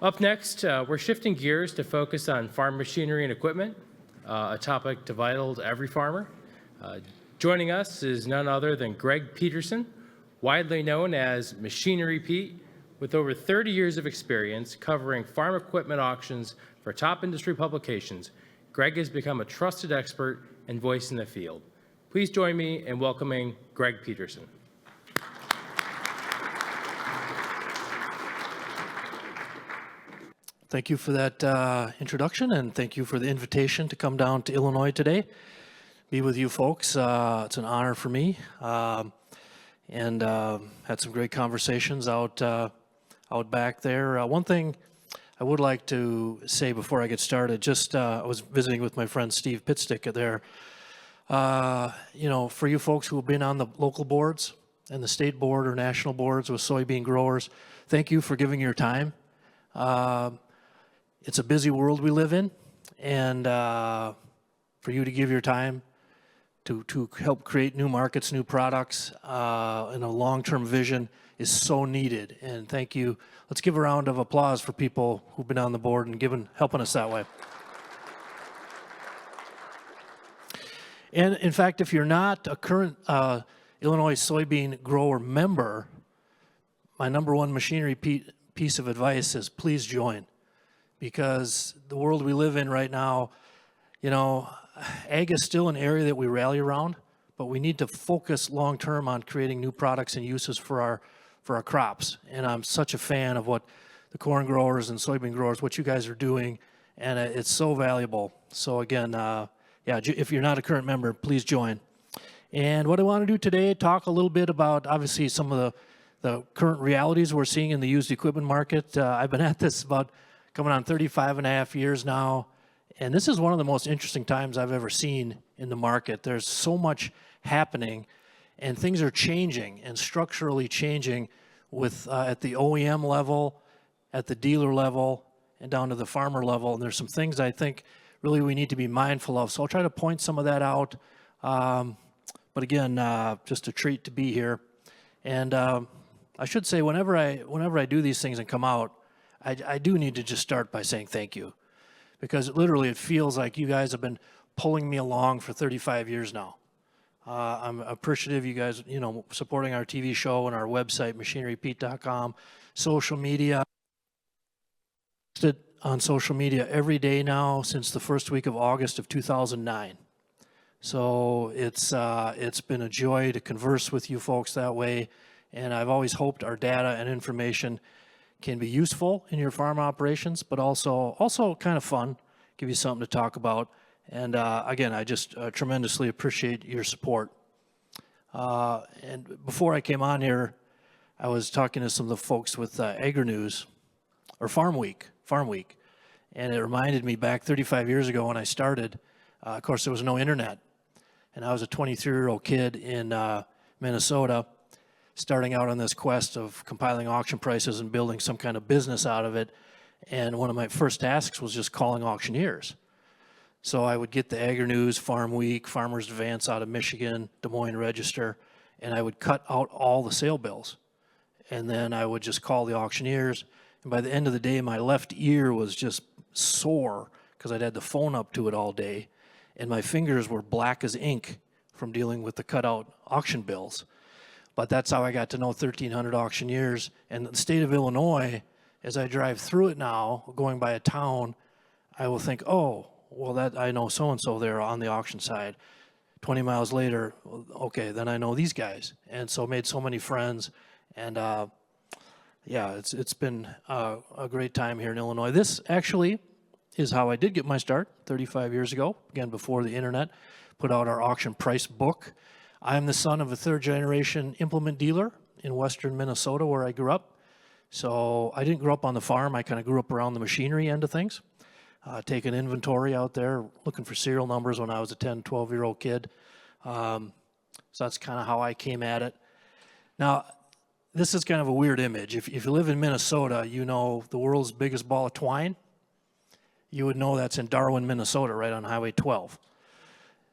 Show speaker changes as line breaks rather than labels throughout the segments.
Up next, we're shifting gears to focus on farm machinery and equipment, a topic vital to every farmer. Joining us is none other than Greg Peterson, widely known as Machinery Pete, with over 30 years of experience covering farm equipment auctions for top industry publications. Greg has become a trusted expert and voice in the field. Please join me in welcoming Greg Peterson.
Thank you for that introduction, and thank you for the invitation to come down to Illinois today, be with you folks. It's an honor for me, and had some great conversations out back there. One thing I would like to say before I get started, just I was visiting with my friend Steve Pitstick there. You know, for you folks who have been on the local boards and the state board or national boards with soybean growers, thank you for giving your time. It's a busy world we live in, and for you to give your time to help create new markets, new products, and a long-term vision is so needed. And thank you. Let's give a round of applause for people who've been on the board and helping us that way. And in fact, if you're not a current Illinois soybean grower member, my number one machinery piece of advice is please join. Because the world we live in right now, you know, ag is still an area that we rally around, but we need to focus long-term on creating new products and uses for our crops. And I'm such a fan of what the corn growers and soybean growers, what you guys are doing, and it's so valuable. So again, yeah, if you're not a current member, please join. And what I want to do today, talk a little bit about, obviously, some of the current realities we're seeing in the used equipment market. I've been at this about coming on 35 and a half years now, and this is one of the most interesting times I've ever seen in the market. There's so much happening, and things are changing and structurally changing with at the OEM level, at the dealer level, and down to the farmer level. And there's some things I think really we need to be mindful of. So I'll try to point some of that out. But again, just a treat to be here. And I should say, whenever I do these things and come out, I do need to just start by saying thank you, because literally it feels like you guys have been pulling me along for 35 years now. I'm appreciative you guys, you know, supporting our TV show and our website, machinerypete.com, social media. On social media every day now since the first week of August of 2009. So it's been a joy to converse with you folks that way, and I've always hoped our data and information can be useful in your farm operations, but also kind of fun, give you something to talk about. And again, I just tremendously appreciate your support. And before I came on here, I was talking to some of the folks with Agri-News, or Farm Week, and it reminded me back 35 years ago when I started. Of course, there was no internet, and I was a 23-year-old kid in Minnesota, starting out on this quest of compiling auction prices and building some kind of business out of it. And one of my first tasks was just calling auctioneers. So I would get the Agri-News, Farm Week, Farmers Advance out of Michigan, Des Moines Register, and I would cut out all the sale bills. And then I would just call the auctioneers. And by the end of the day, my left ear was just sore because I'd had the phone up to it all day. And my fingers were black as ink from dealing with the cutout auction bills. But that's how I got to know 1,300 auctioneers. And the state of Illinois, as I drive through it now, going by a town, I will think, oh, well, that I know so-and-so there on the auction side. 20 miles later, okay, then I know these guys. And so made so many friends. And yeah, it's been a great time here in Illinois. This actually is how I did get my start 35 years ago, again, before the internet, put out our auction price book. I'm the son of a third-generation implement dealer in western Minnesota, where I grew up. So I didn't grow up on the farm. I kind of grew up around the machinery end of things, taking inventory out there, looking for serial numbers when I was a 10, 12-year-old kid. So that's kind of how I came at it. Now, this is kind of a weird image. If you live in Minnesota, you know the world's biggest ball of twine. You would know that's in Darwin, Minnesota, right on Highway 12.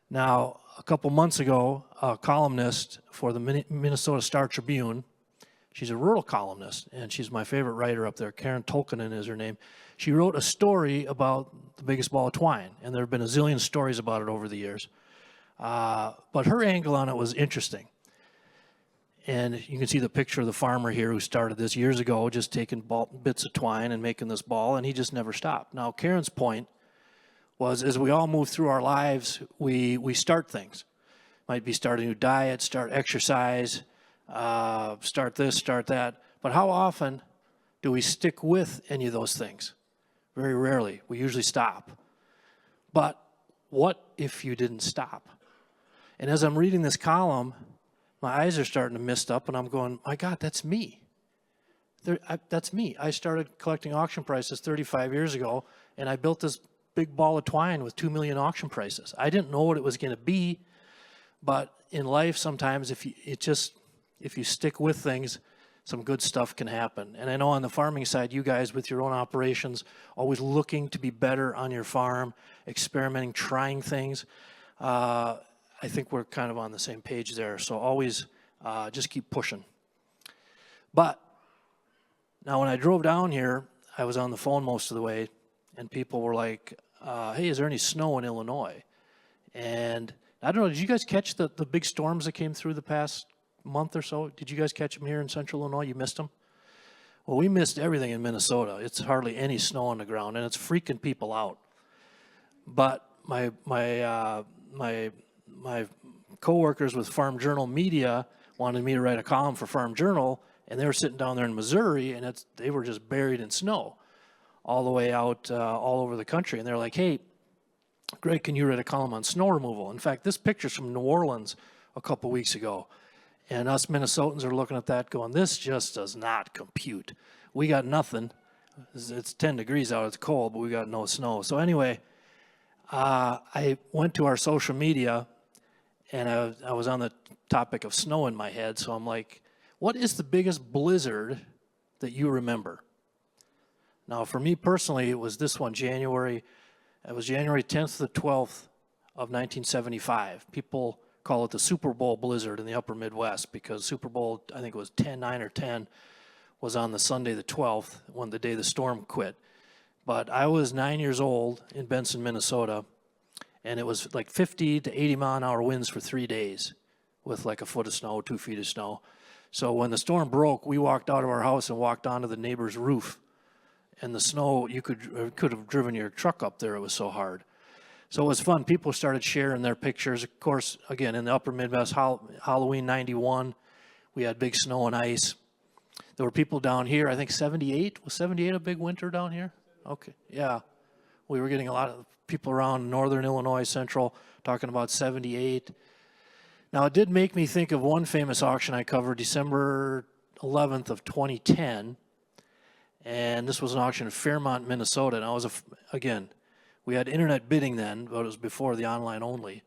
Now, a couple months ago, a columnist for the Minnesota Star Tribune She's a rural columnist, and she's my favorite writer up there. Karen Tolkinen is her name. She wrote a story about the biggest ball of twine, and there have been a zillion stories about it over the years. But her angle on it was interesting. And you can see the picture of the farmer here who started this years ago, just taking bits of twine and making this ball, and he just never stopped. Now, Karen's point was, as we all move through our lives, we start things. Might be start a new diet, start exercise, start this, start that. But how often do we stick with any of those things? Very rarely. We usually stop. But what if you didn't stop? And as I'm reading this column, my eyes are starting to mist up, and I'm going, my God, that's me. That's me. I started collecting auction prices 35 years ago, and I built this big ball of twine with 2 million auction prices. I didn't know what it was going to be, but in life, sometimes if you stick with things, some good stuff can happen. And I know on the farming side, you guys with your own operations, always looking to be better on your farm, experimenting, trying things. I think we're kind of on the same page there. So always just keep pushing. But now when I drove down here, I was on the phone most of the way, and people were like, hey, is there any snow in Illinois? And I don't know, did you guys catch the big storms that came through the past month or so? Did you guys catch them here in central Illinois? You missed them? Well, we missed everything in Minnesota. It's hardly any snow on the ground, and it's freaking people out. But my coworkers with Farm Journal Media wanted me to write a column for Farm Journal, and they were sitting down there in Missouri, and they were just buried in snow all the way out all over the country. And they're like, hey, Greg, can you write a column on snow removal? In fact, this picture's from New Orleans a couple weeks ago. And us Minnesotans are looking at that going, this just does not compute. We got nothing. It's 10 degrees out, it's cold, but we got no snow. So anyway, I went to our social media, and I was on the topic of snow in my head. So I'm like, what is the biggest blizzard that you remember? Now, for me personally, it was this one, January 10th to the 12th of 1975. People call it the Super Bowl blizzard in the upper Midwest because Super Bowl, I think it was 9 or 10, was on the Sunday the 12th, the day the storm quit. But I was 9 years old in Benson, Minnesota, and it was like 50 to 80 mile an hour winds for 3 days with like a foot of snow, 2 feet of snow. So when the storm broke, we walked out of our house and walked onto the neighbor's roof. And the snow, you could have driven your truck up there, it was so hard. So it was fun. People started sharing their pictures. Of course, again, in the upper Midwest, Halloween 91, we had big snow and ice. There were people down here, I think 78. Was 78 a big winter down here? Okay, yeah. We were getting a lot of people around northern Illinois, central, talking about 78. Now, it did make me think of one famous auction I covered December 11th of 2010. And this was an auction in Fairmont, Minnesota. And I was, again, we had internet bidding then, but it was before the online only.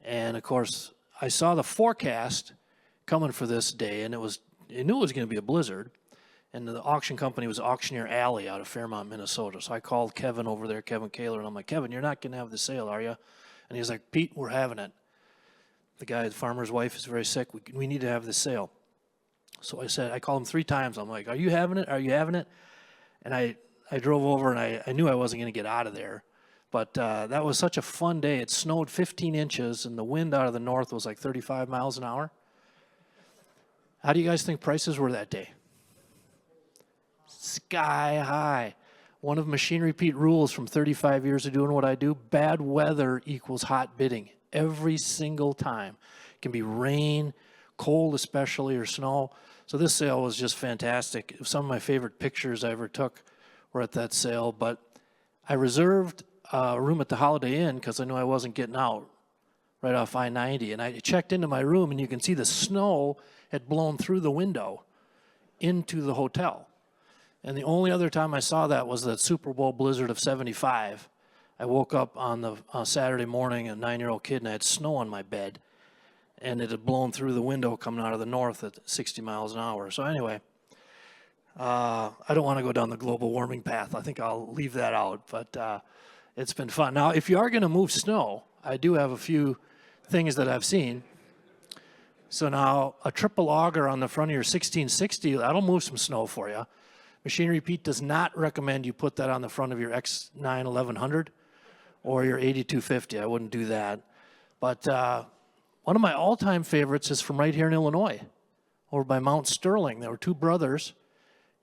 And of course, I saw the forecast coming for this day, and it knew it was going to be a blizzard. And the auction company was Auctioneer Alley out of Fairmont, Minnesota. So I called Kevin over there, Kevin Kaler, and I'm like, Kevin, you're not going to have the sale, are you? And he's like, Pete, we're having it. The farmer's wife is very sick. We need to have this sale. So I called him 3 times. I'm like, are you having it? Are you having it? And I drove over, and I knew I wasn't going to get out of there. But that was such a fun day. It snowed 15 inches, and the wind out of the north was like 35 miles an hour. How do you guys think prices were that day? Sky high. One of Machinery Pete rules from 35 years of doing what I do, bad weather equals hot bidding. Every single time. It can be rain, cold especially, or snow. So this sale was just fantastic. Some of my favorite pictures I ever took were at that sale. But I reserved a room at the Holiday Inn because I knew I wasn't getting out right off I-90. And I checked into my room, and you can see the snow had blown through the window into the hotel. And the only other time I saw that was that Super Bowl blizzard of 75. I woke up on Saturday morning, a 9-year-old kid, and I had snow on my bed. And it had blown through the window coming out of the north at 60 miles an hour. So anyway, I don't want to go down the global warming path. I think I'll leave that out. But it's been fun. Now, if you are going to move snow, I do have a few things that I've seen. So now a triple auger on the front of your 1660, that'll move some snow for you. Machinery Pete does not recommend you put that on the front of your X9 1100 or your 8250. I wouldn't do that. But one of my all-time favorites is from right here in Illinois, over by Mount Sterling. There were two brothers.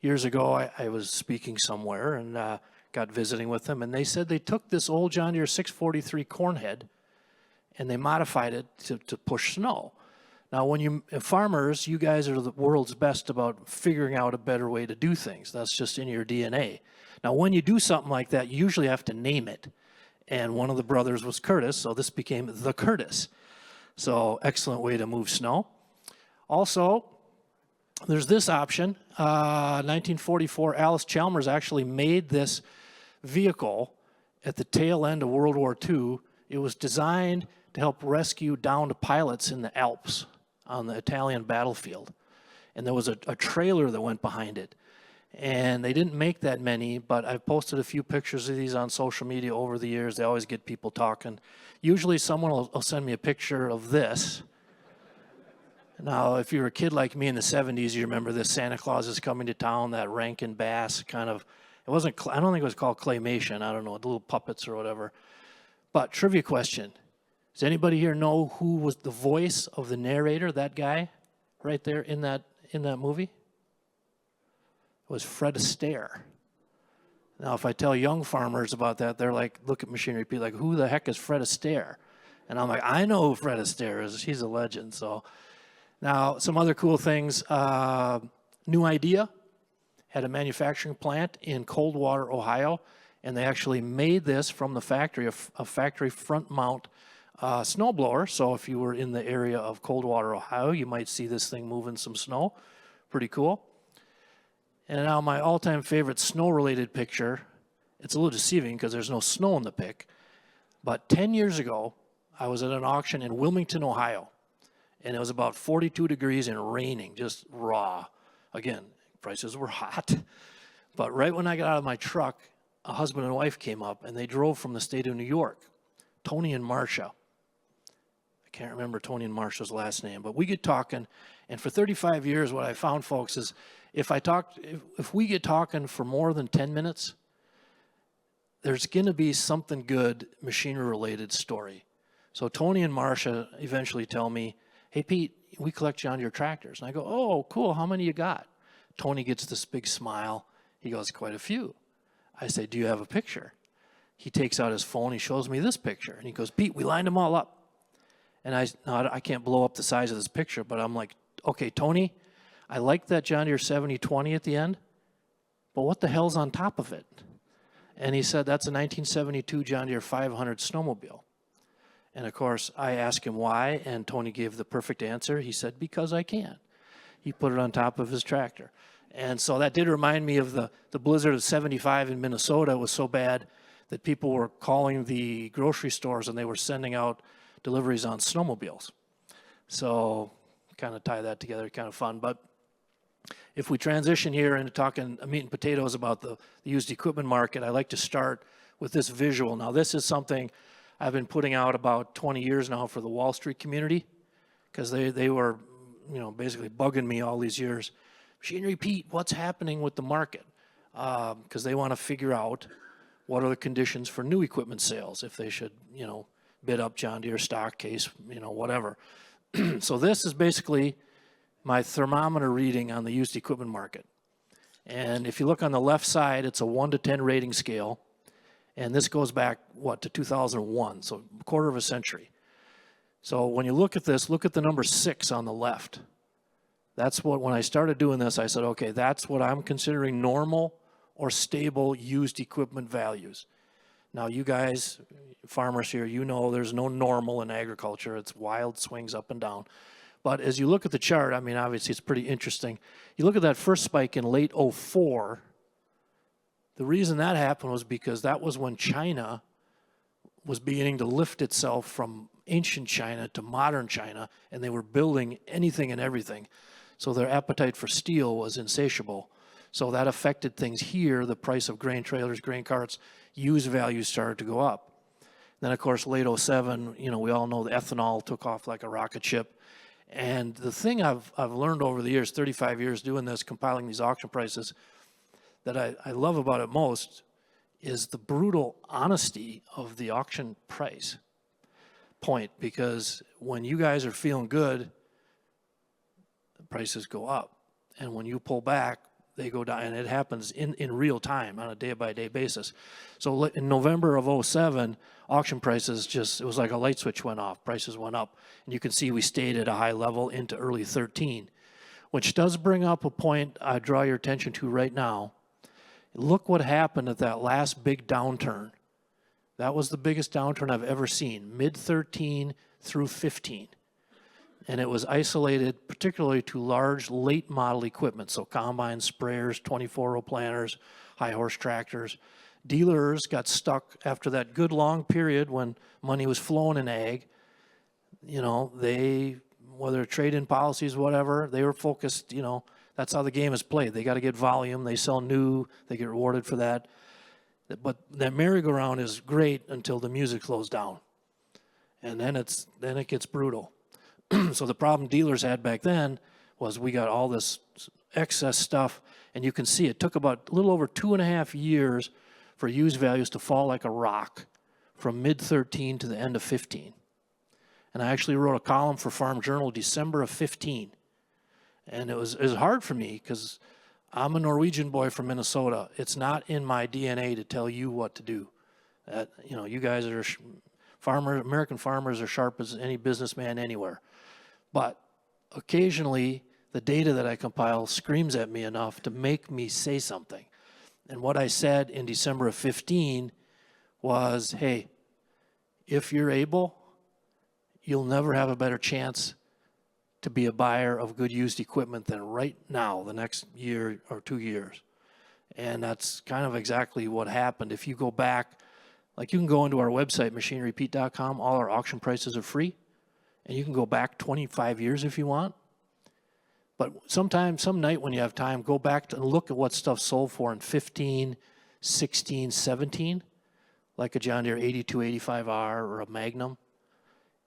Years ago, I was speaking somewhere and got visiting with them, and they said they took this old John Deere 643 cornhead and they modified it to push snow. Now, when you farmers, you guys are the world's best about figuring out a better way to do things. That's just in your DNA. Now, when you do something like that, you usually have to name it. And one of the brothers was Curtis, so this became the Curtis. So, excellent way to move snow. Also, there's this option. 1944, Alice Chalmers actually made this vehicle at the tail end of World War II. It was designed to help rescue downed pilots in the Alps on the Italian battlefield. And there was a trailer that went behind it. And they didn't make that many, but I've posted a few pictures of these on social media over the years. They always get people talking. Usually someone will send me a picture of this. Now, if you're a kid like me in the 70s, you remember this Santa Claus is Coming to Town, that Rankin Bass kind of, it wasn't, I don't think it was called claymation, I don't know, the little puppets or whatever. But trivia question, does anybody here know who was the voice of the narrator, that guy right there in that movie? It was Fred Astaire. Now, if I tell young farmers about that, they're like, look at Machinery Pete, like, who the heck is Fred Astaire? And I'm like, I know who Fred Astaire is. He's a legend, so. Now, some other cool things. New Idea had a manufacturing plant in Coldwater, Ohio, and they actually made this from the factory, a factory front mount snowblower. So if you were in the area of Coldwater, Ohio, you might see this thing moving some snow. Pretty cool. And now my all-time favorite snow-related picture. It's a little deceiving because there's no snow in the pic. But 10 years ago, I was at an auction in Wilmington, Ohio. And it was about 42 degrees and raining, just raw. Again, prices were hot. But right when I got out of my truck, a husband and wife came up, and they drove from the state of New York, Tony and Marcia. I can't remember Tony and Marcia's last name, but we get talking. And for 35 years, what I found, folks, is if we get talking for more than 10 minutes, there's going to be something good machinery-related story. So Tony and Marcia eventually tell me, hey, Pete, we collect John Deere tractors. And I go, oh, cool, how many you got? Tony gets this big smile. He goes, quite a few. I say, do you have a picture? He takes out his phone, he shows me this picture. And he goes, Pete, we lined them all up. And I can't blow up the size of this picture, but I'm like, okay, Tony, I like that John Deere 7020 at the end, but what the hell's on top of it? And he said, that's a 1972 John Deere 500 snowmobile. And of course, I asked him why, and Tony gave the perfect answer. He said, because I can. He put it on top of his tractor. And so that did remind me of the blizzard of 75 in Minnesota. It was so bad that people were calling the grocery stores and they were sending out deliveries on snowmobiles. So kind of tie that together, kind of fun. But if we transition here into talking meat and potatoes about the used equipment market, I like to start with this visual. Now, this is something I've been putting out about 20 years now for the Wall Street community, because they were, basically bugging me all these years. Machinery Pete, what's happening with the market? Because they want to figure out what are the conditions for new equipment sales, if they should, bid up John Deere stock case, whatever. So this is basically my thermometer reading on the used equipment market. And if you look on the left side, it's a 1 to 10 rating scale. And this goes back, to 2001, so a quarter of a century. So when you look at this, look at the number 6 on the left. That's what, when I started doing this, I said, okay, that's what I'm considering normal or stable used equipment values. Now, you guys, farmers here, there's no normal in agriculture. It's wild swings up and down. But as you look at the chart, obviously it's pretty interesting. You look at that first spike in late 04. The reason that happened was because that was when China was beginning to lift itself from ancient China to modern China, and they were building anything and everything. So their appetite for steel was insatiable. So that affected things here. The price of grain trailers, grain carts, used values started to go up. Then, of course, late 07, we all know the ethanol took off like a rocket ship. And the thing I've learned over the years, 35 years doing this, compiling these auction prices, that I love about it most is the brutal honesty of the auction price point. Because when you guys are feeling good, the prices go up. And when you pull back, they go down. And it happens in real time on a day-by-day basis. So in November of 07, auction prices it was like a light switch went off. Prices went up. And you can see we stayed at a high level into early 13, which does bring up a point I draw your attention to right now. Look what happened at that last big downturn. That was the biggest downturn I've ever seen, mid-13 through 15. And it was isolated particularly to large late model equipment, so combines, sprayers, 24-row planters, high horse tractors. Dealers got stuck after that good long period when money was flowing in ag. You know, whether trade-in policies, whatever, they were focused, that's how the game is played. They got to get volume. They sell new. They get rewarded for that. But that merry-go-round is great until the music slows down. And then it gets brutal. So the problem dealers had back then was we got all this excess stuff, and you can see it took about a little over 2.5 years for used values to fall like a rock from mid-13 to the end of 15. And I actually wrote a column for Farm Journal December of 15. And it was hard for me because I'm a Norwegian boy from Minnesota. It's not in my DNA to tell you what to do. You guys are American farmers are sharp as any businessman anywhere. But occasionally, the data that I compile screams at me enough to make me say something. And what I said in December of 15 was, hey, if you're able, you'll never have a better chance to be a buyer of good used equipment than right now, the next year or 2 years. And that's kind of exactly what happened. If you go back, like you can go into our website, machinerypete.com, all our auction prices are free. And you can go back 25 years if you want. But some night when you have time, go back and look at what stuff sold for in 15, 16, 17, like a John Deere 8285R or a Magnum.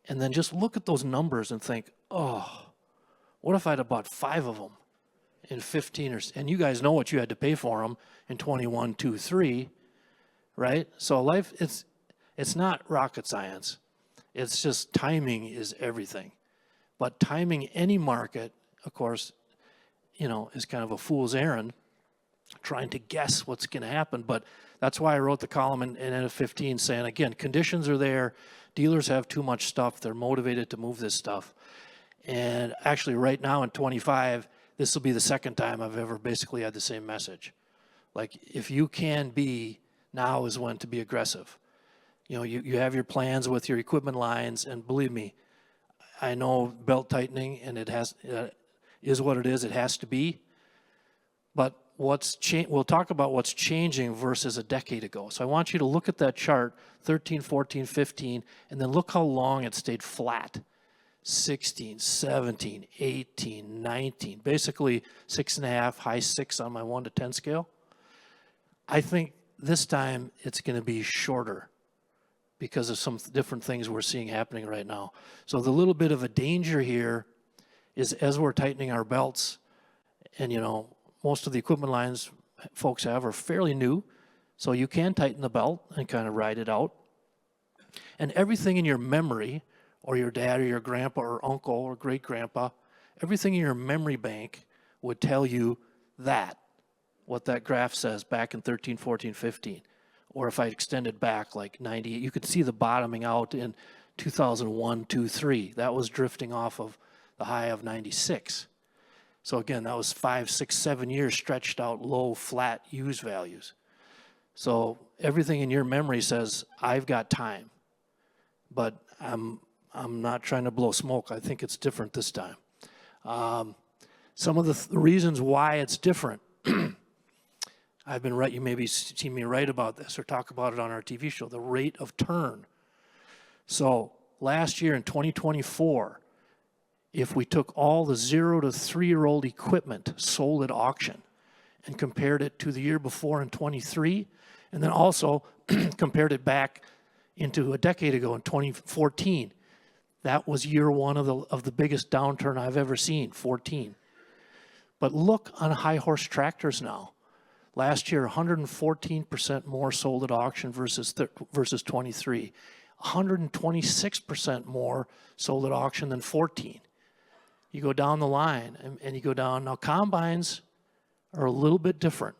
And then just look at those numbers and think, oh, what if I'd have bought 5 of them in 15 and you guys know what you had to pay for them in 21, 2, 3, right? So life, it's not rocket science. It's just timing is everything. But timing any market, of course, is kind of a fool's errand, trying to guess what's going to happen. But that's why I wrote the column in N15 saying, again, conditions are there. Dealers have too much stuff. They're motivated to move this stuff. And actually right now in 25, this will be the second time I've ever basically had the same message. Like, if you can be, now is when to be aggressive. You have your plans with your equipment lines, and believe me, I know belt tightening, and it is what it is. It has to be. But we'll talk about what's changing versus a decade ago. So I want you to look at that chart, 13, 14, 15, and then look how long it stayed flat. 16, 17, 18, 19, basically 6.5, high 6 on my 1 to 10 scale. I think this time it's going to be shorter because of some different things we're seeing happening right now. So the little bit of a danger here is as we're tightening our belts, and most of the equipment lines folks have are fairly new, so you can tighten the belt and kind of ride it out. And everything in your memory, or your dad or your grandpa or uncle or great grandpa, everything in your memory bank would tell you what that graph says back in 13, 14, 15. Or if I extended back like 98, you could see the bottoming out in 2001, 2, 3. That was drifting off of the high of 96. So again, that was 5, 6, 7 years stretched out low, flat used values. So everything in your memory says, I've got time. But I'm not trying to blow smoke. I think it's different this time. Some of the reasons why it's different, I've been right, you maybe seen me write about this or talk about it on our TV show, the rate of turn. So last year in 2024, if we took all the 0 to 3-year-old equipment sold at auction and compared it to the year before in 23, and then also compared it back into a decade ago in 2014, That was year one of the biggest downturn I've ever seen, 14. But look on high horse tractors now. Last year, 114% more sold at auction versus 23. 126% more sold at auction than 14. You go down the line and you go down. Now, combines are a little bit different.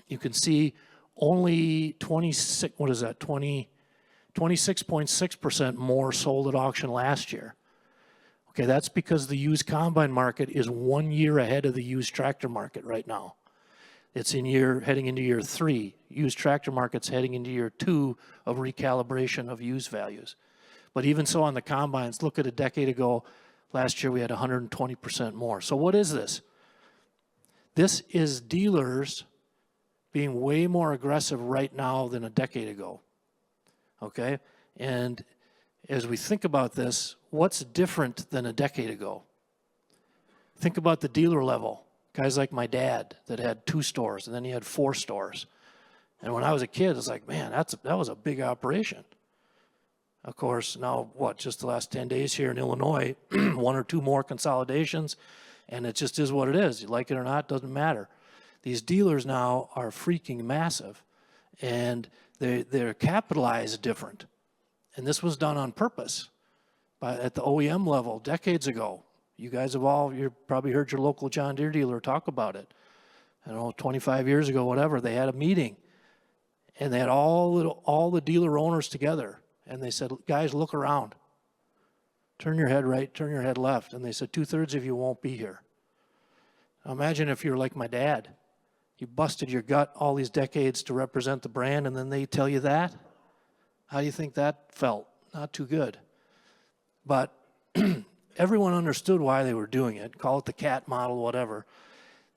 You can see only 26.6% more sold at auction last year. Okay, that's because the used combine market is 1 year ahead of the used tractor market right now. It's heading into year 3. Used tractor market's heading into year 2 of recalibration of used values. But even so on the combines, look at a decade ago, last year we had 120% more. So what is this? This is dealers being way more aggressive right now than a decade ago. Okay? And as we think about this, what's different than a decade ago? Think about the dealer level. Guys like my dad that had 2 stores, and then he had 4 stores. And when I was a kid, it's like, man, that was a big operation. Of course, now just the last 10 days here in Illinois, 1 or 2 more consolidations, and it just is what it is. You like it or not, doesn't matter. These dealers now are freaking massive, and they're capitalized different. And this was done on purpose at the OEM level decades ago. You guys you've probably heard your local John Deere dealer talk about it. I don't know, 25 years ago, whatever, they had a meeting, and they had all the dealer owners together, and they said, guys, look around. Turn your head right, turn your head left. And they said, 2/3 of you won't be here. Now imagine if you're like my dad. You busted your gut all these decades to represent the brand, and then they tell you that? How do you think that felt? Not too good. But everyone understood why they were doing it. Call it the cat model, whatever.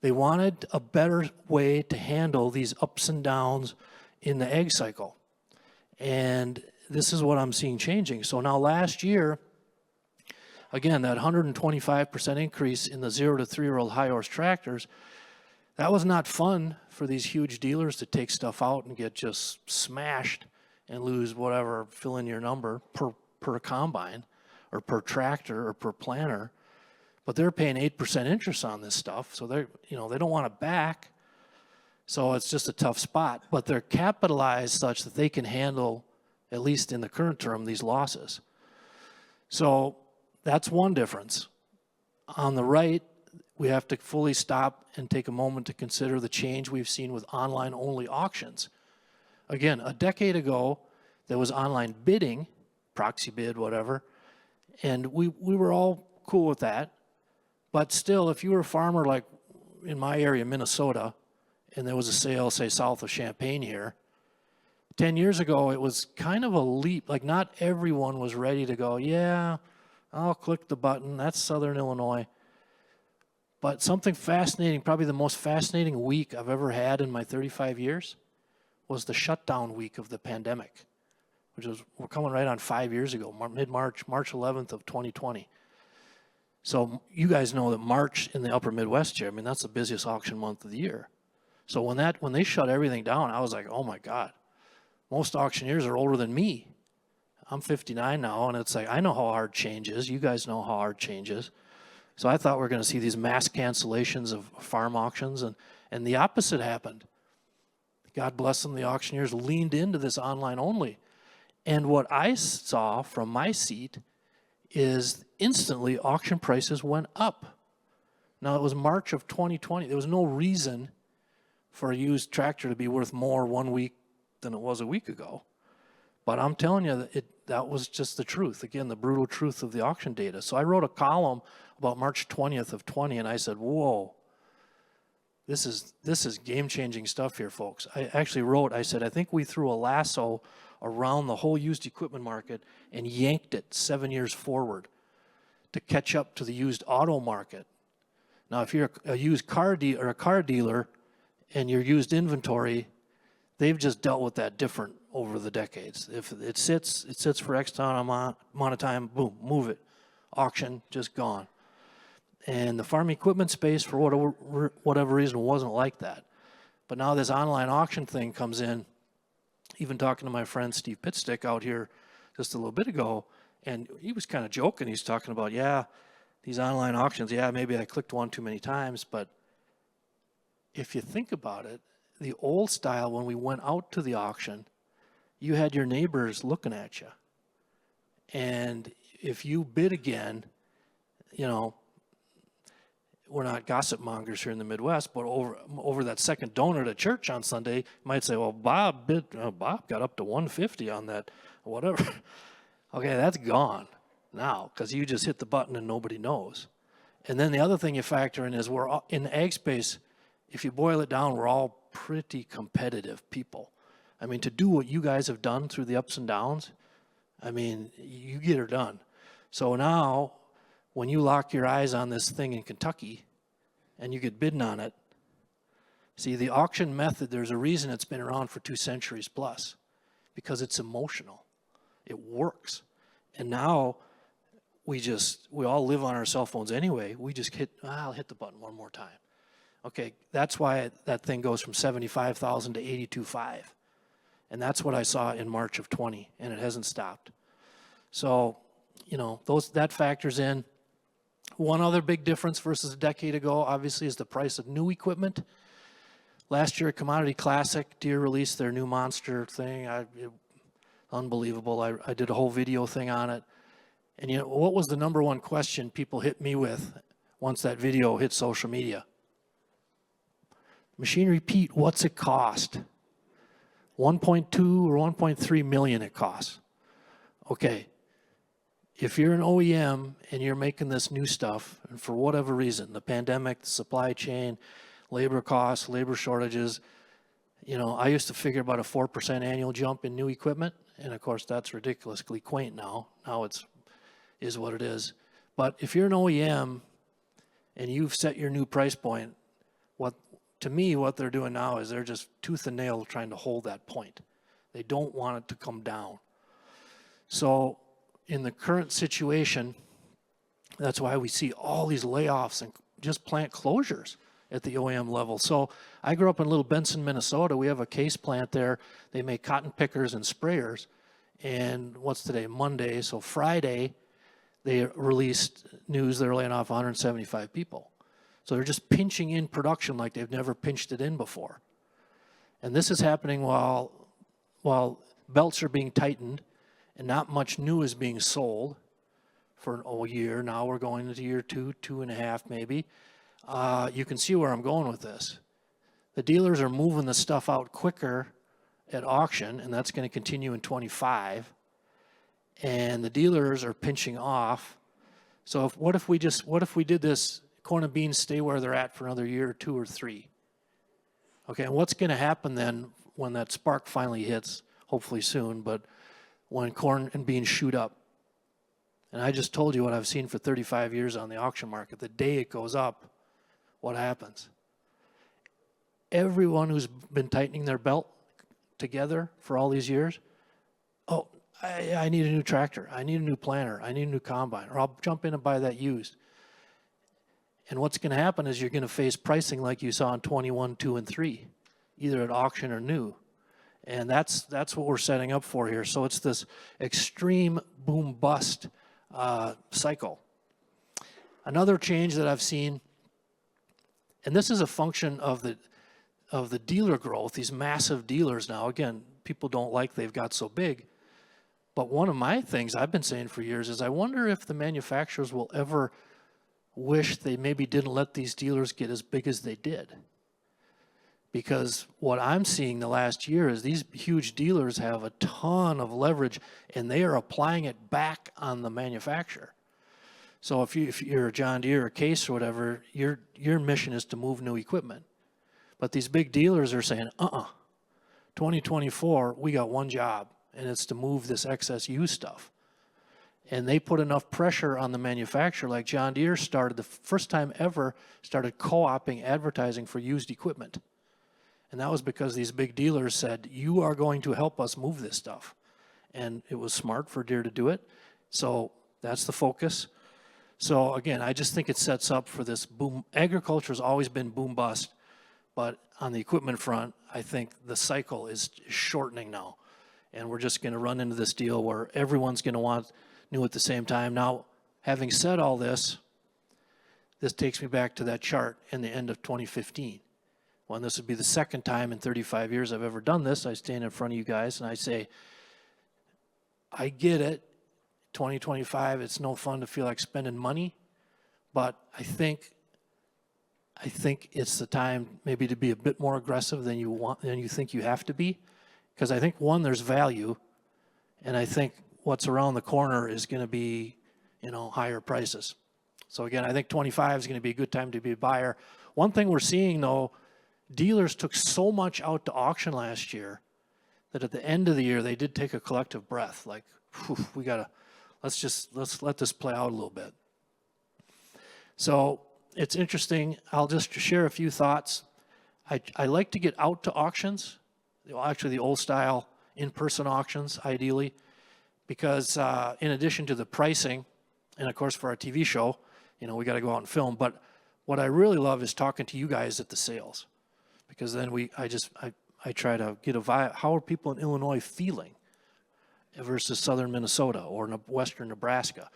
They wanted a better way to handle these ups and downs in the ag cycle. And this is what I'm seeing changing. So now last year, again, that 125% increase in the 0 to 3-year-old high horse tractors, that was not fun for these huge dealers to take stuff out and get just smashed and lose whatever, fill in your number, per combine or per tractor or per planter. But they're paying 8% interest on this stuff, so they don't want it back. So it's just a tough spot. But they're capitalized such that they can handle, at least in the current term, these losses. So that's one difference. On the right, we have to fully stop and take a moment to consider the change we've seen with online-only auctions. Again, a decade ago, there was online bidding, proxy bid, whatever, and we were all cool with that. But still, if you were a farmer like in my area, Minnesota, and there was a sale, say, south of Champaign here, 10 years ago, it was kind of a leap. Like, not everyone was ready to go, yeah, I'll click the button. That's Southern Illinois. But something fascinating, probably the most fascinating week I've ever had in my 35 years, was the shutdown week of the pandemic, we're coming right on 5 years ago, mid-March, March 11th of 2020. So you guys know that March in the upper Midwest here, I mean, that's the busiest auction month of the year. So when they shut everything down, I was like, oh my God, most auctioneers are older than me. I'm 59 now, and it's like, I know how hard change is. You guys know how hard change is. So I thought we were going to see these mass cancellations of farm auctions, and the opposite happened. God bless them, the auctioneers leaned into this online only. And what I saw from my seat is instantly auction prices went up. Now, it was March of 2020. There was no reason for a used tractor to be worth more 1 week than it was a week ago. But I'm telling you, that was just the truth. Again, the brutal truth of the auction data. So I wrote a column about March 20th of 20, and I said, whoa, this is game-changing stuff here, folks. I actually I said, I think we threw a lasso around the whole used equipment market and yanked it 7 years forward to catch up to the used auto market. Now, if you're a used car or a car dealer and your used inventory, they've just dealt with that different over the decades. If it sits for X amount of time, boom, move it. Auction, just gone. And the farm equipment space, for whatever reason, wasn't like that. But now this online auction thing comes in. Even talking to my friend Steve Pitstick out here just a little bit ago, And he was kind of joking. He's talking about, yeah, these online auctions, yeah, maybe I clicked one too many times, but if you think about it, the old style, when we went out to the auction, you had your neighbors looking at you. And if you bid again, you know, we're not gossip mongers here in the Midwest, but over that second donut at church on Sunday, you might say, well, Bob got up to 150 on that, whatever. Okay, that's gone now because you just hit the button and nobody knows. And then the other thing you factor in is we're all, in the ag space, if you boil it down, we're all pretty competitive people. I mean, to do what you guys have done through the ups and downs, I mean, you get her done. So now, when you lock your eyes on this thing in Kentucky and you get bidding on it, see, the auction method, there's a reason it's been around for 2 centuries plus, because it's emotional. It works. And now we all live on our cell phones anyway. We just I'll hit the button one more time. Okay, that's why that thing goes from 75,000 to 82.5. And that's what I saw in March of 20, and it hasn't stopped. So, you know, that factors in. One other big difference versus a decade ago, obviously, is the price of new equipment. Last year at Commodity Classic, Deere released their new monster thing. Unbelievable. I did a whole video thing on it. And you know, what was the number one question people hit me with once that video hit social media? Machinery Pete, what's it cost? 1.2 or 1.3 million it costs. Okay, if you're an OEM and you're making this new stuff, and for whatever reason, the pandemic, the supply chain, labor costs, labor shortages, you know, I used to figure about a 4% annual jump in new equipment, and of course that's ridiculously quaint now. Now is what it is. But if you're an OEM and you've set your new price point, to me, what they're doing now is they're just tooth and nail trying to hold that point. They don't want it to come down. So in the current situation, that's why we see all these layoffs and just plant closures at the OEM level. So I grew up in Little Benson, Minnesota. We have a case plant there. They make cotton pickers and sprayers. And what's today? Monday. So Friday, they released news they're laying off 175 people. So they're just pinching in production like they've never pinched it in before. And this is happening while belts are being tightened and not much new is being sold for a year. Now we're going into year 2, 2.5 maybe. You can see where I'm going with this. The dealers are moving the stuff out quicker at auction, and that's going to continue in 25. And the dealers are pinching off. So what if we did this? Corn and beans stay where they're at for another year or 2 or 3. Okay, and what's going to happen then when that spark finally hits, hopefully soon, but when corn and beans shoot up? And I just told you what I've seen for 35 years on the auction market. The day it goes up, what happens? Everyone who's been tightening their belt together for all these years, oh, I need a new tractor, I need a new planter, I need a new combine, or I'll jump in and buy that used. And what's going to happen is you're going to face pricing like you saw in 21, 2, and 3, either at auction or new. And that's what we're setting up for here. So it's this extreme boom-bust cycle. Another change that I've seen, and this is a function of the dealer growth, these massive dealers now. Again, people don't like they've got so big. But one of my things I've been saying for years is I wonder if the manufacturers will ever wish they maybe didn't let these dealers get as big as they did. Because what I'm seeing the last year is these huge dealers have a ton of leverage and they are applying it back on the manufacturer. So if you're a John Deere or Case or whatever, your mission is to move new equipment. But these big dealers are saying, 2024, we got one job, and it's to move this excess used stuff. And they put enough pressure on the manufacturer, like John Deere started, the first time ever, started co-opting advertising for used equipment. And that was because these big dealers said, you are going to help us move this stuff. And it was smart for Deere to do it. So that's the focus. So again, I just think it sets up for this boom. Agriculture has always been boom bust, but on the equipment front, I think the cycle is shortening now. And we're just going to run into this deal where everyone's going to want new at the same time. Now, having said all this, this takes me back to that chart in the end of 2015. When this would be the second time in 35 years I've ever done this, I stand in front of you guys and I say, I get it, 2025, it's no fun to feel like spending money, but I think it's the time maybe to be a bit more aggressive than you think you have to be. Because I think, one, there's value, and I think what's around the corner is going to be, higher prices. So again, I think 25 is going to be a good time to be a buyer. One thing we're seeing, though, dealers took so much out to auction last year that at the end of the year, they did take a collective breath. Like, whew, let's let this play out a little bit. So it's interesting. I'll just share a few thoughts. I like to get out to auctions. Actually, the old style in-person auctions, ideally, because in addition to the pricing, and of course for our TV show, we got to go out and film. But what I really love is talking to you guys at the sales, because then I try to get a vibe. How are people in Illinois feeling versus southern Minnesota or western Nebraska?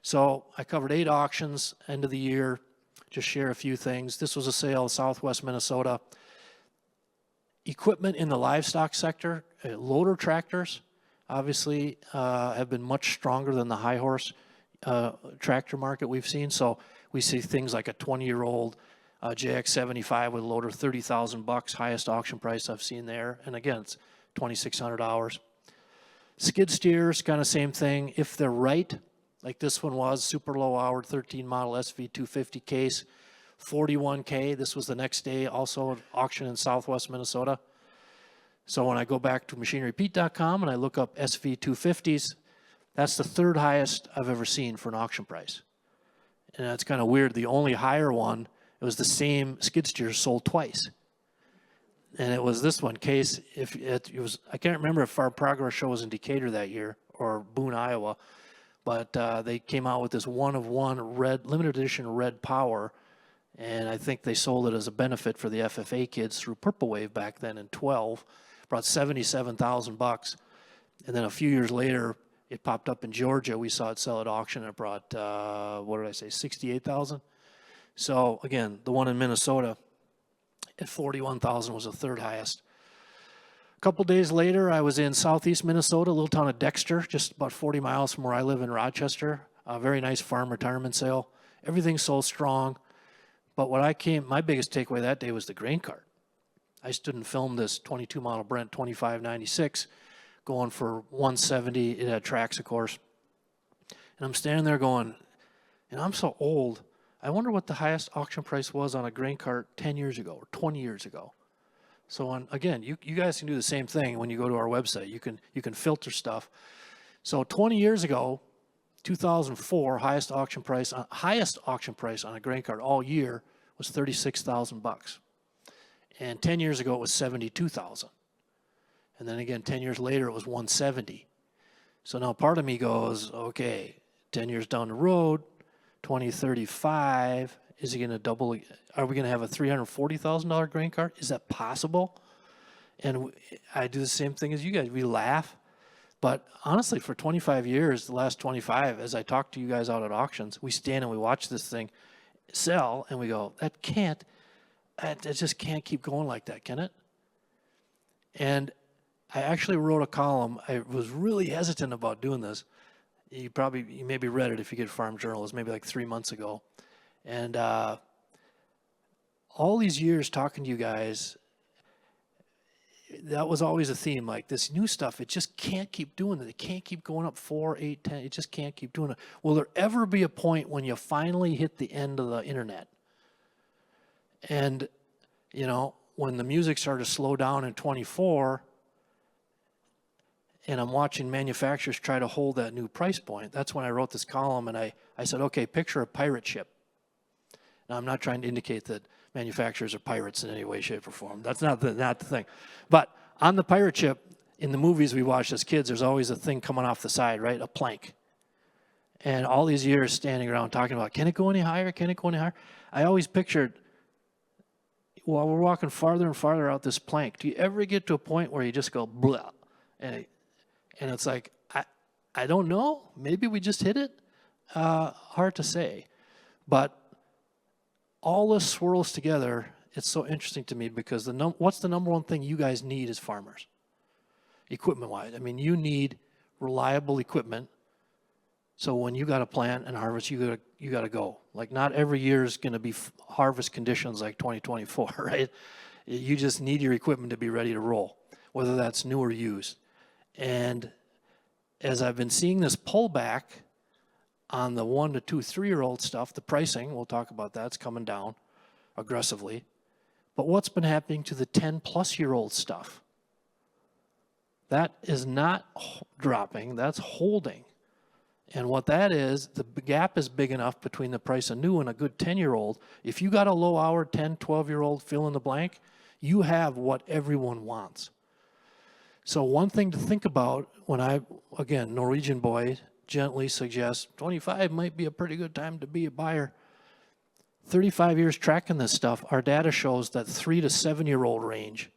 So I covered 8 auctions end of the year. Just share a few things. This was a sale in southwest Minnesota. Equipment in the livestock sector, loader tractors, obviously have been much stronger than the high horse tractor market we've seen. So we see things like a 20-year-old JX75 with a loader, $30,000, highest auction price I've seen there. And again, it's $2,600. Skid steers, kind of same thing. If they're right, like this one was, super low hour, 13 model SV250 case, $41K. This was the next day, also an auction in southwest Minnesota. So when I go back to machinerypete.com and I look up SV250s, that's the 3rd highest I've ever seen for an auction price. And that's kind of weird. The only higher one, it was the same skid steer sold twice. And it was this one case. I can't remember if our progress show was in Decatur that year or Boone, Iowa, but they came out with this one-of-one red, limited edition red power. And I think they sold it as a benefit for the FFA kids through Purple Wave back then in 12. Brought $77,000. And then a few years later, it popped up in Georgia. We saw it sell at auction. It brought, $68,000. So again, the one in Minnesota at $41,000 was the 3rd highest. A couple days later, I was in southeast Minnesota, a little town of Dexter, just about 40 miles from where I live in Rochester. A very nice farm retirement sale. Everything sold strong. But my biggest takeaway that day was the grain cart. I stood and filmed this 22 model Brent 2596 going for $170. It had tracks, of course. And I'm standing there going, and I'm so old, I wonder what the highest auction price was on a grain cart 10 years ago or 20 years ago. So again, you guys can do the same thing when you go to our website. You can filter stuff. So 20 years ago, 2004, highest auction price on a grain cart all year was $36,000. And 10 years ago, it was $72,000. And then again, 10 years later, it was $170. So now part of me goes, okay, 10 years down the road, 2035, is it going to double? Are we going to have a $340,000 grain cart? Is that possible? And I do the same thing as you guys. We laugh. But honestly, for 25 years, the last 25, as I talk to you guys out at auctions, we stand and we watch this thing sell, and we go, it just can't keep going like that, can it? And I actually wrote a column. I was really hesitant about doing this. You maybe read it if you get Farm Journal. It was maybe like 3 months ago. And all these years talking to you guys, that was always a theme. Like this new stuff, it just can't keep doing it. It can't keep going up 4, 8, 10. It just can't keep doing it. Will there ever be a point when you finally hit the end of the internet? And, when the music started to slow down in 24, and I'm watching manufacturers try to hold that new price point, that's when I wrote this column, and I said, okay, picture a pirate ship. Now, I'm not trying to indicate that manufacturers are pirates in any way, shape, or form. That's not the thing. But on the pirate ship, in the movies we watched as kids, there's always a thing coming off the side, right? A plank. And all these years standing around talking about, can it go any higher? Can it go any higher? I always pictured, while we're walking farther and farther out this plank, do you ever get to a point where you just go, blah, and it's like, I don't know. Maybe we just hit it. Hard to say. But all this swirls together. It's so interesting to me because what's the number one thing you guys need as farmers? Equipment-wise. I mean, you need reliable equipment. So when you got to plant and harvest, you got to go. Like not every year is going to be harvest conditions like 2024, right? You just need your equipment to be ready to roll, whether that's new or used. And as I've been seeing this pullback on the 1 to 2, 3-year-old stuff, the pricing, we'll talk about that, it's coming down aggressively. But what's been happening to the 10-plus-year-old stuff? That is not dropping, that's holding. And what that is, the gap is big enough between the price of new and a good 10-year-old. If you got a low-hour 10, 12-year-old fill in the blank, you have what everyone wants. So one thing to think about when again, Norwegian boy, gently suggests 25 might be a pretty good time to be a buyer. 35 years tracking this stuff, our data shows that 3 to 7-year-old range,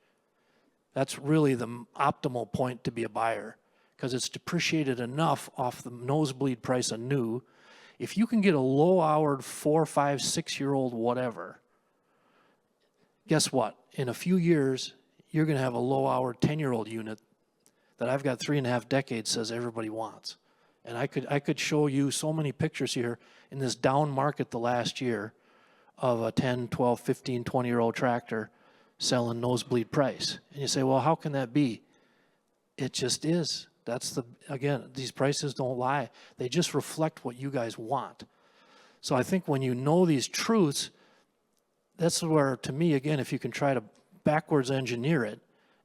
that's really the optimal point to be a buyer because it's depreciated enough off the nosebleed price of new. If you can get a low-houred 4, 5, 6-year-old whatever, guess what? In a few years, you're going to have a low-houred 10-year-old unit that I've got 3.5 decades says everybody wants. And I could show you so many pictures here in this down market the last year of a 10, 12, 15, 20-year-old tractor selling nosebleed price. And you say, well, how can that be? It just is. Again, these prices don't lie. They just reflect what you guys want. So I think when you know these truths, that's where, to me, again, if you can try to backwards engineer it,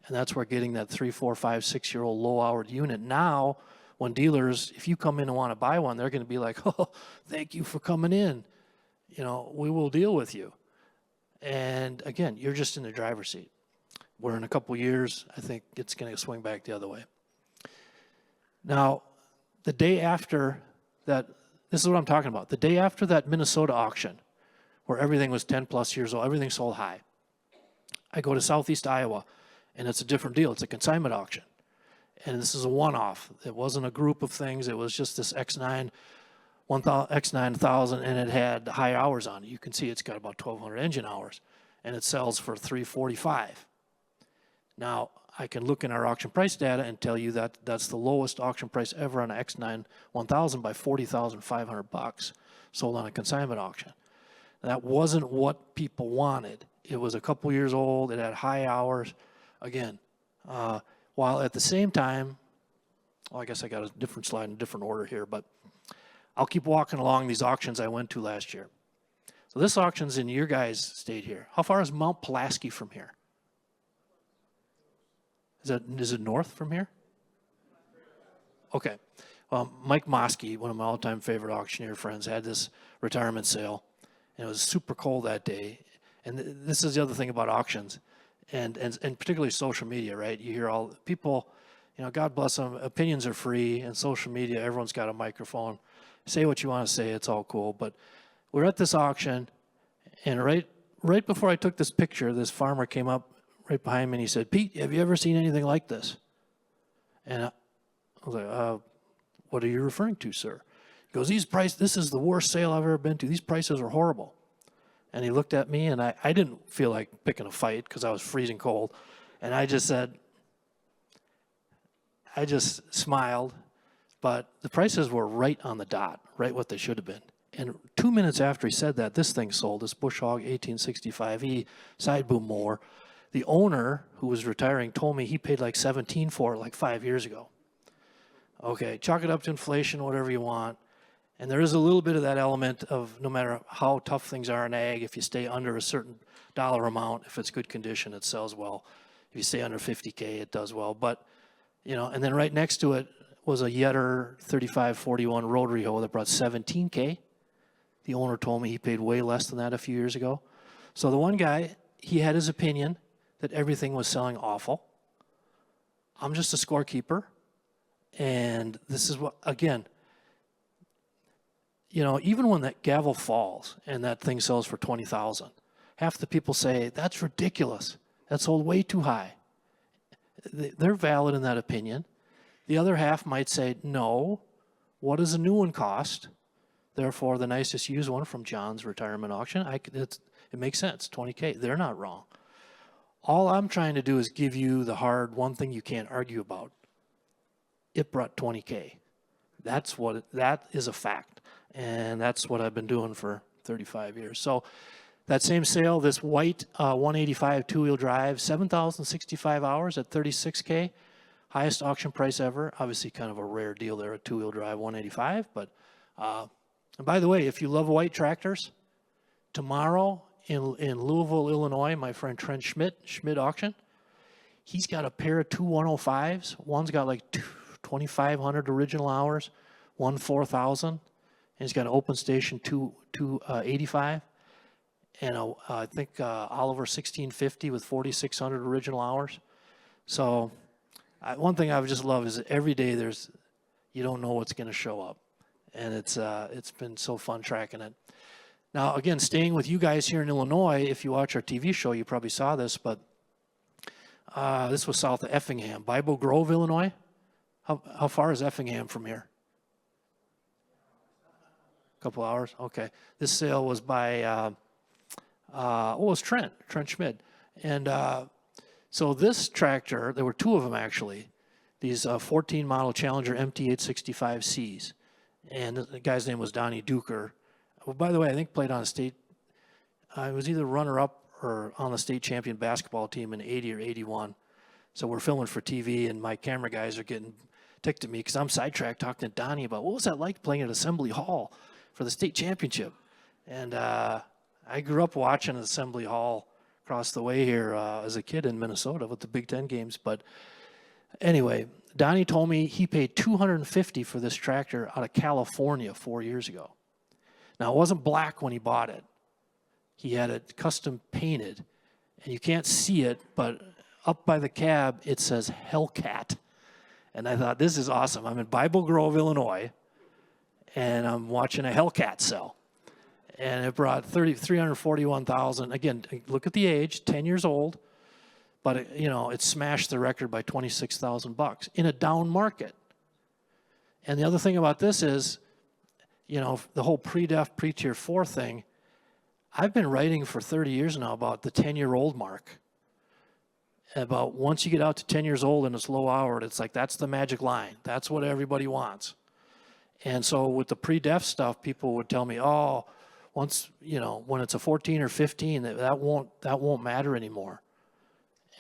and that's where getting that 3, 4, 5, 6-year-old low-houred unit now, when dealers, if you come in and want to buy one, they're going to be like, oh, thank you for coming in. You know, we will deal with you. And again, you're just in the driver's seat. Where in a couple years, I think it's going to swing back the other way. Now, the day after that, this is what I'm talking about. The day after that Minnesota auction, where everything was 10 plus years old, everything sold high. I go to Southeast Iowa, and it's a different deal. It's a consignment auction. And this is a one-off. It wasn't a group of things. It was just this X9000, and it had high hours on it. You can see it's got about 1,200 engine hours, and it sells for $345. Now, I can look in our auction price data and tell you that that's the lowest auction price ever on an X9 1000 by $40,500 sold on a consignment auction. That wasn't what people wanted. It was a couple years old. It had high hours. Again, while at the same time, well, I guess I got a different slide in a different order here, but I'll keep walking along these auctions I went to last year. So this auction's in your guys' state here. How far is Mount Pulaski from here? Is it north from here? Okay. Well, Mike Moskey, one of my all-time favorite auctioneer friends, had this retirement sale, and it was super cold that day. And this is the other thing about auctions, and particularly social media, right? You hear all people, you know, God bless them, opinions are free, and social media, everyone's got a microphone. Say what you want to say, it's all cool. But we're at this auction, and right before I took this picture, this farmer came up right behind me, and he said, Pete, have you ever seen anything like this? And I was like, what are you referring to, sir? He goes, this is the worst sale I've ever been to. These prices are horrible. And he looked at me, and I didn't feel like picking a fight because I was freezing cold. And I just said, I just smiled, but the prices were right on the dot, right what they should have been. And 2 minutes after he said that, this thing sold, this Bush Hog 1865E side boom mower. The owner, who was retiring, told me he paid like 17 for it like 5 years ago. Okay, chalk it up to inflation, whatever you want. And there is a little bit of that element of no matter how tough things are in ag, if you stay under a certain dollar amount, if it's good condition, it sells well. If you stay under 50K, it does well. But, you know, and then right next to it was a Yetter 3541 rotary hoe that brought 17K. The owner told me he paid way less than that a few years ago. So the one guy, he had his opinion that everything was selling awful. I'm just a scorekeeper. And this is what, again, you know, even when that gavel falls and that thing sells for 20,000, half the people say, that's ridiculous. That's sold way too high. They're valid in that opinion. The other half might say, no, what does a new one cost? Therefore, the nicest used one from John's retirement auction, it makes sense, 20K. They're not wrong. All I'm trying to do is give you the hard one thing you can't argue about. It brought 20K. That is a fact. And that's what I've been doing for 35 years. So that same sale, this white 185 two-wheel drive, 7,065 hours at 36K. Highest auction price ever. Obviously kind of a rare deal there, a two-wheel drive 185. But, and by the way, if you love white tractors, tomorrow in Louisville, Illinois, my friend Trent Schmidt Auction, he's got a pair of two 105s. One's got like 2,500 original hours, one 4,000. And he's got an open station 285. And I think Oliver 1650 with 4,600 original hours. So one thing I just love is that every day you don't know what's going to show up. And it's been so fun tracking it. Now, again, staying with you guys here in Illinois, if you watch our TV show, you probably saw this, but this was south of Effingham, Bible Grove, Illinois. How far is Effingham from here? A couple hours? Okay. This sale was by, it was Trent Schmidt. And so this tractor, there were two of them actually, these 14 model Challenger MT865Cs. And the guy's name was Donnie Duker. Well, by the way, I think played on a state, I was either runner-up or on the state champion basketball team in 80 or 81. So we're filming for TV, and my camera guys are getting ticked at me because I'm sidetracked talking to Donnie about what was that like playing at Assembly Hall for the state championship. And I grew up watching Assembly Hall across the way here as a kid in Minnesota with the Big Ten games. But anyway, Donnie told me he paid $250 for this tractor out of California 4 years ago. Now, it wasn't black when he bought it. He had it custom painted, and you can't see it, but up by the cab, it says Hellcat. And I thought, this is awesome. I'm in Bible Grove, Illinois, and I'm watching a Hellcat sell. And it brought $341,000. Again, look at the age, 10 years old, but it smashed the record by $26,000 in a down market. And the other thing about this is, the whole pre-def, pre-tier 4 thing, I've been writing for 30 years now about the 10-year-old mark. About once you get out to 10 years old and it's low hour, it's like that's the magic line. That's what everybody wants. And so with the pre-def stuff, people would tell me, oh, once, when it's a 14 or 15, that won't matter anymore.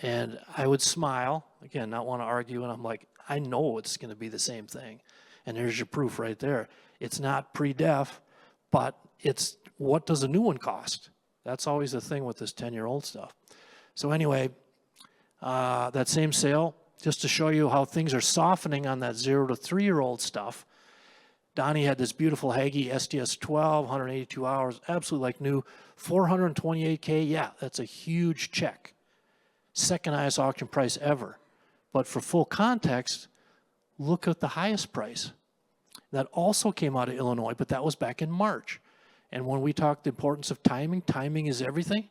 And I would smile, again, not want to argue, and I'm like, I know it's going to be the same thing. And there's your proof right there. It's not pre-def, but it's what does a new one cost? That's always the thing with this 10-year-old stuff. So anyway, that same sale, just to show you how things are softening on that 0 to 3-year-old stuff. Donnie had this beautiful Hagee SDS 12, 182 hours, absolutely like new, 428K. Yeah, that's a huge check. Second highest auction price ever. But for full context, look at the highest price. That also came out of Illinois, but that was back in March. And when we talked the importance of timing, timing is everything.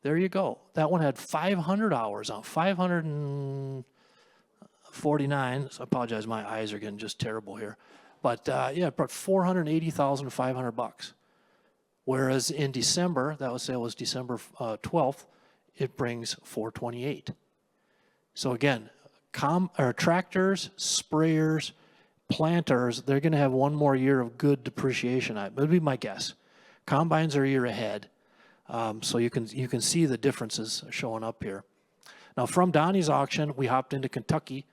There you go. That one had 500 hours on, 549. So I apologize, my eyes are getting just terrible here. But yeah, it brought $480,500. Whereas in December, that sale was December 12th, it brings $428. So again, tractors, sprayers, planters, they're going to have one more year of good depreciation. That would be my guess. Combines are a year ahead. So you can see the differences showing up here. Now from Donnie's auction, we hopped into Kentucky,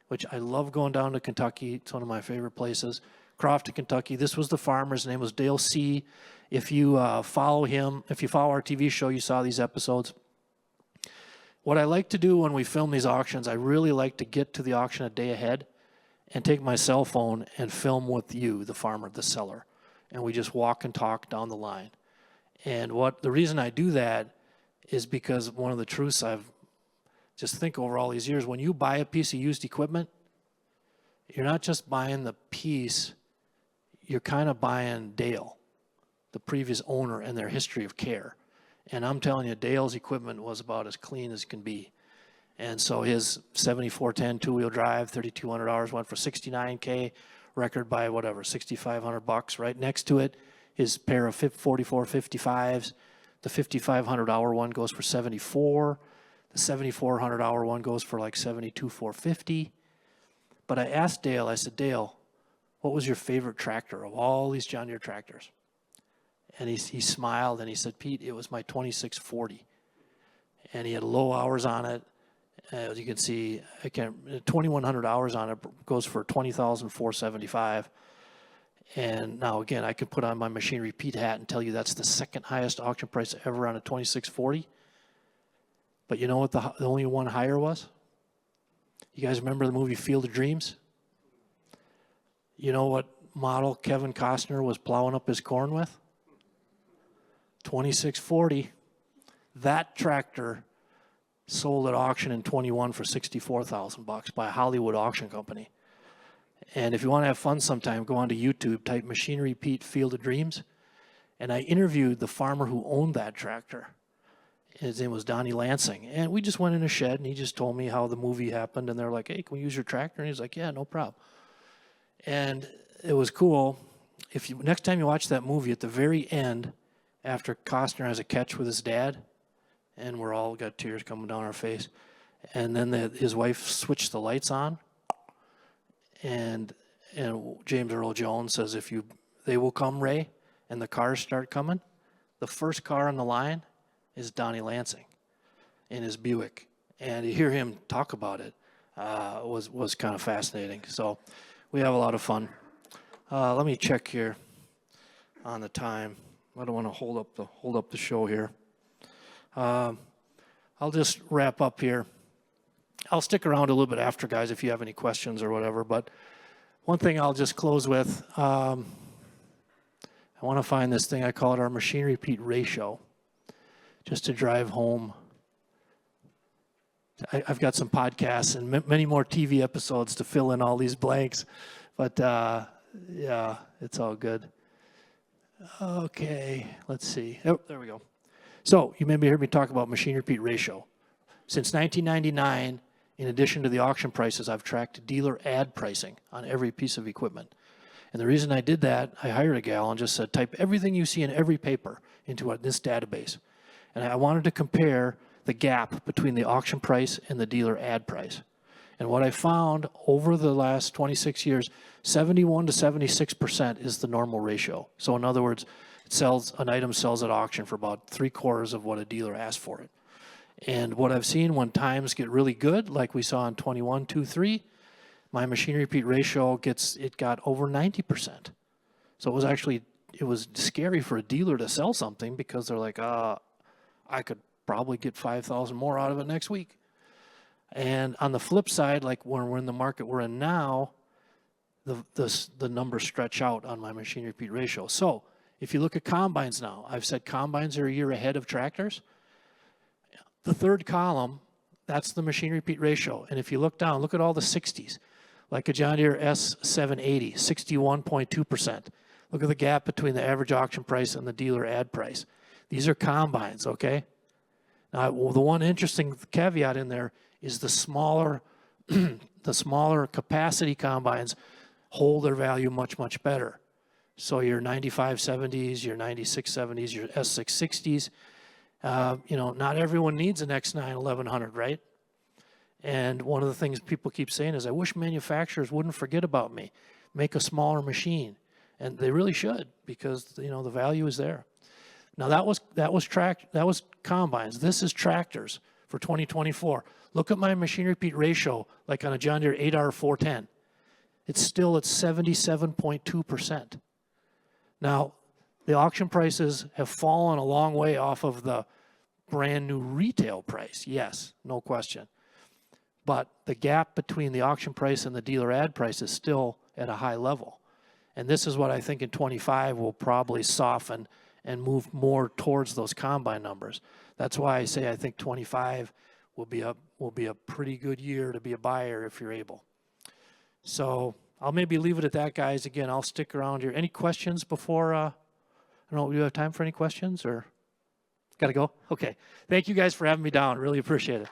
which I love going down to Kentucky. It's one of my favorite places. Crofton, Kentucky. This was the farmer. His name was Dale C. If you follow him, if you follow our TV show, you saw these episodes. What I like to do when we film these auctions, I really like to get to the auction a day ahead and take my cell phone and film with you, the farmer, the seller. And we just walk and talk down the line. And the reason I do that is because one of the truths I've just think over all these years, when you buy a piece of used equipment, you're not just buying the piece, you're kind of buying Dale, the previous owner, and their history of care. And I'm telling you, Dale's equipment was about as clean as can be. And so his 7410 two-wheel drive, 3,200 hours, went for $69K, record by whatever, $6,500. Right next to it, his pair of 4455s. The 5,500 hour one goes for 74. The 7,400 hour one goes for like 72,450. But I asked Dale, I said, Dale, what was your favorite tractor of all these John Deere tractors? And he smiled and he said, Pete, it was my 2640. And he had low hours on it. As you can see, 2,100 hours on it goes for $20,475. And now again, I can put on my machinery Pete hat and tell you that's the second highest auction price ever on a 2640. But you know what the only one higher was? You guys remember the movie Field of Dreams? You know what model Kevin Costner was plowing up his corn with? 2640. That tractor sold at auction in 21 for $64,000 by a Hollywood auction company. And if you want to have fun sometime, go onto YouTube, type Machinery Pete Field of Dreams. And I interviewed the farmer who owned that tractor. His name was Donnie Lansing. And we just went in a shed and he just told me how the movie happened. And they're like, hey, can we use your tractor? And he's like, yeah, no problem. And it was cool. Next time you watch that movie, at the very end, after Costner has a catch with his dad, and we're all got tears coming down our face, and then his wife switched the lights on, and James Earl Jones says, they will come, Ray, and the cars start coming. The first car on the line is Donnie Lansing in his Buick, and to hear him talk about it was kind of fascinating. So we have a lot of fun. Let me check here on the time. I don't want to hold up the show here. I'll just wrap up here. I'll stick around a little bit after, guys, if you have any questions or whatever. But one thing I'll just close with, I want to find this thing. I call it our Machinery Pete ratio, just to drive home. I've got some podcasts and many more TV episodes to fill in all these blanks. But, yeah, it's all good. Okay, let's see. Oh, there we go. So you maybe heard me talk about Machinery Pete ratio. Since 1999, in addition to the auction prices, I've tracked dealer ad pricing on every piece of equipment. And the reason I did that, I hired a gal and just said, type everything you see in every paper into this database. And I wanted to compare the gap between the auction price and the dealer ad price. And what I found over the last 26 years, 71 to 76% is the normal ratio. So in other words, an item sells at auction for about 3/4 of what a dealer asked for it. And what I've seen when times get really good, like we saw in 21, 2, 3, my Machinery Pete ratio got over 90%. So it was scary for a dealer to sell something because they're like, I could probably get 5,000 more out of it next week. And on the flip side, like when we're in the market we're in now, the numbers stretch out on my Machinery Pete ratio. So if you look at combines now, I've said combines are a year ahead of tractors. The third column, that's the Machinery Pete ratio. And if you look down, look at all the 60s. Like a John Deere S780, 61.2%. Look at the gap between the average auction price and the dealer ad price. These are combines, okay? Now, the one interesting caveat in there is the smaller capacity combines hold their value much, much better. So your 9570s, your 9670s, your S660s, not everyone needs an X9 1100, right? And one of the things people keep saying is, I wish manufacturers wouldn't forget about me, make a smaller machine. And they really should, because, the value is there. Now that was combines. This is tractors for 2024. Look at my Machinery Pete ratio, like on a John Deere 8R410. It's still at 77.2%. Now, the auction prices have fallen a long way off of the brand new retail price. Yes, no question. But the gap between the auction price and the dealer ad price is still at a high level. And this is what I think in 25 will probably soften and move more towards those combine numbers. That's why I say I think 25 will be a pretty good year to be a buyer if you're able. So I'll maybe leave it at that, guys. Again, I'll stick around here. Any questions before? I don't know. Do you have time for any questions or got to go? Okay. Thank you guys for having me down. Really appreciate it.